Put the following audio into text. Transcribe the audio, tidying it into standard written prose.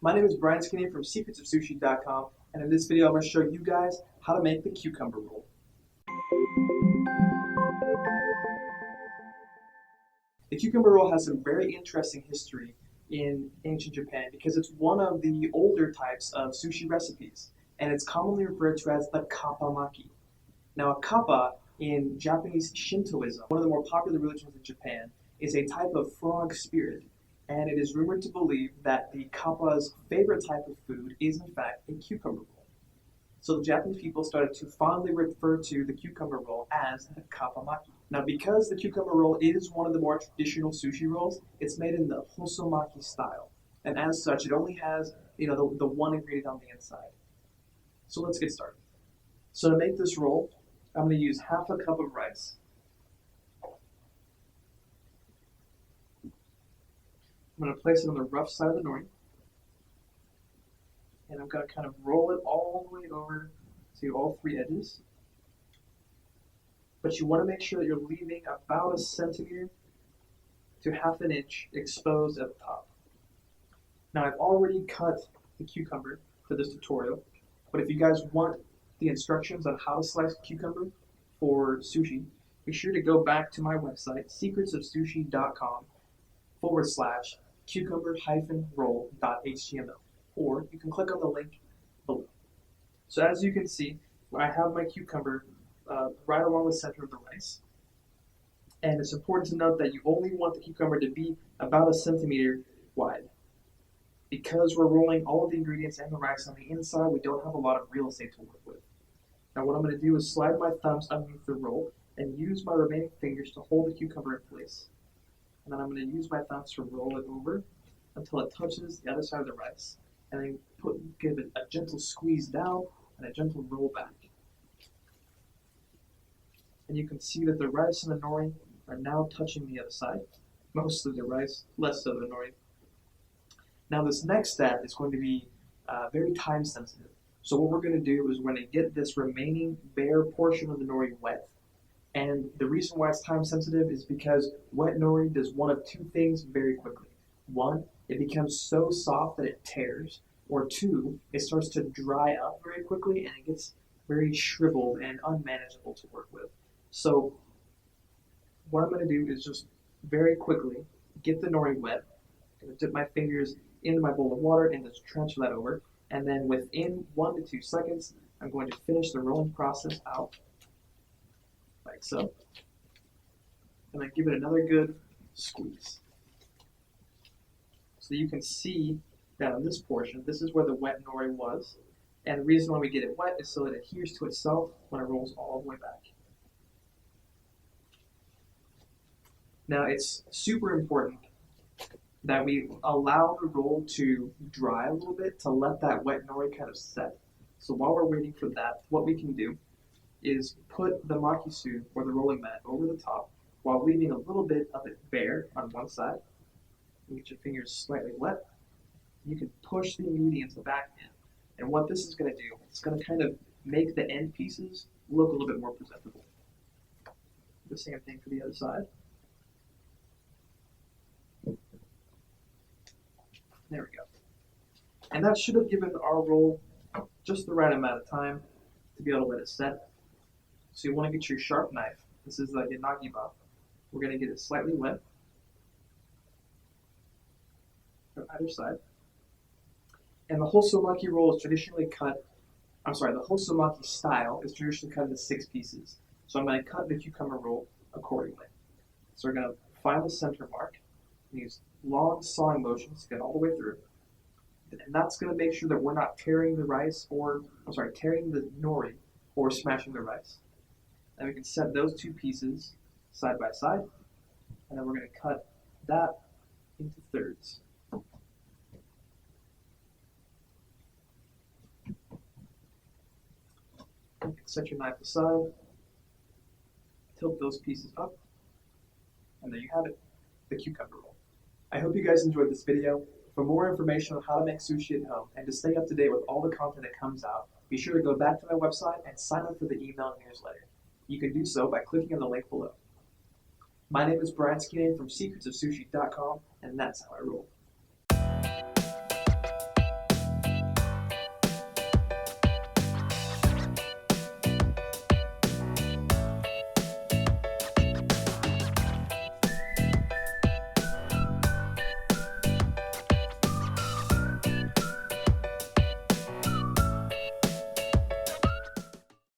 My name is Brian Skinny from secretsofsushi.com, and in this video I'm going to show you guys how to make the cucumber roll. The cucumber roll has some very interesting history in ancient Japan because it's one of the older types of sushi recipes, and it's commonly referred to as the kappamaki. Now, a kappa in Japanese Shintoism, one of the more popular religions in Japan, is a type of frog spirit, and it is rumored to believe that the kappa's favorite type of food is in fact a cucumber roll. So the Japanese people started to fondly refer to the cucumber roll as the kappamaki. Now, because the cucumber roll is one of the more traditional sushi rolls, it's made in the hosomaki style, and as such, it only has the one ingredient on the inside. So let's get started. So to make this roll, I'm going to use half a cup of rice. I'm going to place it on the rough side of the nori. And I'm going to kind of roll it all the way over to all three edges. But you want to make sure that you're leaving about a centimeter to half an inch exposed at the top. Now, I've already cut the cucumber for this tutorial, but if you guys want the instructions on how to slice cucumber for sushi, be sure to go back to my website, secretsofsushi.com/cucumber-roll.html, or you can click on the link below. So as you can see, I have my cucumber right along the center of the rice. And it's important to note that you only want the cucumber to be about a centimeter wide. Because we're rolling all of the ingredients and the rice on the inside, we don't have a lot of real estate to work with. Now what I'm going to do is slide my thumbs underneath the roll and use my remaining fingers to hold the cucumber in place. And then I'm going to use my thumbs to roll it over until it touches the other side of the rice. And then give it a gentle squeeze down and a gentle roll back. And you can see that the rice and the nori are now touching the other side. Most of the rice, less of the nori. Now this next step is going to be very time sensitive. So what we're going to do is we're going to get this remaining bare portion of the nori wet. And the reason why it's time sensitive is because wet nori does one of two things very quickly. One, it becomes so soft that it tears. Or two, it starts to dry up very quickly and it gets very shriveled and unmanageable to work with. So what I'm going to do is just very quickly get the nori wet. I'm going to dip my fingers into my bowl of water and just transfer that over. And then within 1 to 2 seconds, I'm going to finish the rolling process out, like so. And then give it another good squeeze. So you can see that on this portion, this is where the wet nori was. And the reason why we get it wet is so that it adheres to itself when it rolls all the way back. Now it's super important that we allow the roll to dry a little bit to let that wet nori kind of set. So while we're waiting for that, what we can do is put the makisu, or the rolling mat, over the top while leaving a little bit of it bare on one side. You get your fingers slightly wet. You can push the ingredients back in. And what this is going to do, it's going to kind of make the end pieces look a little bit more presentable. The same thing for the other side. There we go. And that should have given our roll just the right amount of time to be able to let it set. So you want to get your sharp knife. This is like a nagiba. We're going to get it slightly wet from either side. And the hosomaki roll is traditionally cut, the hosomaki style is traditionally cut into 6 pieces. So I'm going to cut the cucumber roll accordingly. So we're going to find the center mark, use long sawing motions to get all the way through. And that's going to make sure that we're not tearing the nori or smashing the rice. And we can set those 2 pieces side by side, and then we're going to cut that into thirds. You can set your knife aside, tilt those pieces up, and there you have it, the cucumber roll. I hope you guys enjoyed this video. For more information on how to make sushi at home and to stay up to date with all the content that comes out, be sure to go back to my website and sign up for the email newsletter. You can do so by clicking on the link below. My name is Brian Skinny from seaweed, and that's how I roll.